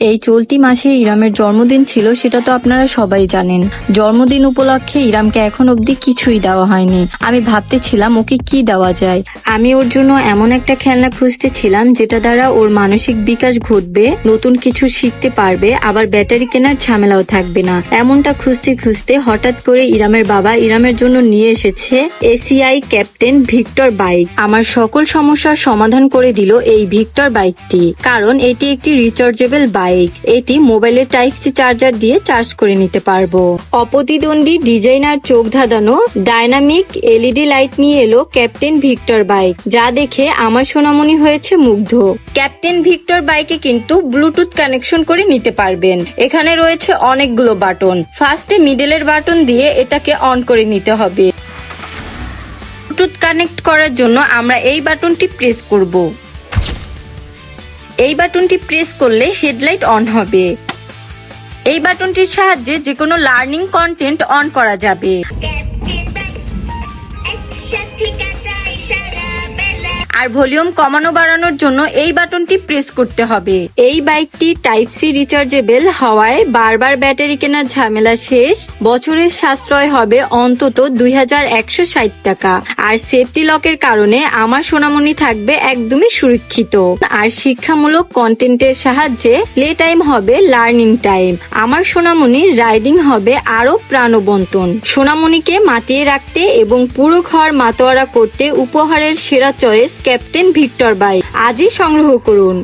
এই চলতি মাসে ইরামের জন্মদিন ছিল, সেটা তো আপনারা সবাই জানেন। জন্মদিন উপলক্ষে ইরামকে এখন অবধি কিছুই দেওয়া হয়নি। আমি ভাবতেছিলাম ওকে কি দেওয়া যায়। আমি ওর জন্য এমন একটা খেলনা খুঁজতেছিলাম যেটা দ্বারা ওর মানসিক বিকাশ ঘটবে, নতুন কিছু শিখতে পারবে, আবার ব্যাটারি কেনার ঝামেলাও থাকবে না। এমনটা খুঁজতে খুঁজতে হঠাৎ করে ইরামের বাবা ইরামের জন্য নিয়ে এসেছে এসিআই ক্যাপ্টেন ভিক্টর বাইক। আমার সকল সমস্যার সমাধান করে দিল এই ভিক্টর বাইকটি, কারণ এটি একটি রিচার্জেবল বাইক। এটি মোবাইলের টাইপ সি চার্জার দিয়ে চার্জ করে নিতে পারবো। অপ্রতিদ্বন্দ্বী ডিজাইন আর চোখ ধাঁধানো ডায়নামিক এলইডি লাইট নিয়ে এলো ক্যাপ্টেন ভিক্টর বাইক, যা দেখে আমার সোনামণি হয়েছে মুগ্ধ। ক্যাপ্টেন ভিক্টর বাইকে কিন্তু ব্লুটুথ কানেকশন করে নিতে পারবেন। এখানে রয়েছে অনেকগুলো বাটন। ফার্স্টে মিডলের বাটন দিয়ে এটাকে অন করে নিতে হবে। ব্লুটুথ কানেক্ট করার জন্য আমরা এই বাটনটি প্রেস করব। এই বাটনটি প্রেস করলে হেডলাইট অন হবে। এই বাটনটির সাহায্যে যে কোনো লার্নিং কন্টেন্ট অন করা যাবে। আর ভলিউম কমানো বাড়ানোর জন্য এই বাটনটি প্রেস করতে হবে। এই বাইকটি টাইপ সি রিচার্জেবল হওয়ায় বারবার ব্যাটারি কেনার ঝামেলা শেষ। বছরের সাশ্রয় হবে অন্তত 2160 টাকা। আর সেফটি লকের কারণে আমার সোনামণি থাকবে একদমই সুরক্ষিত। আর শিক্ষামূলক কন্টেন্টের সাহায্যে প্লে টাইম হবে লার্নিং টাইম। আমার সোনামণির রাইডিং হবে আরো প্রাণবন্তন। সোনামণিকে মাতিয়ে রাখতে এবং পুরো ঘর মাতোয়ারা করতে উপহারের সেরা চয়েস ক্যাপ্টেন ভিক্টর বাইক। আজই সংগ্রহ করুন।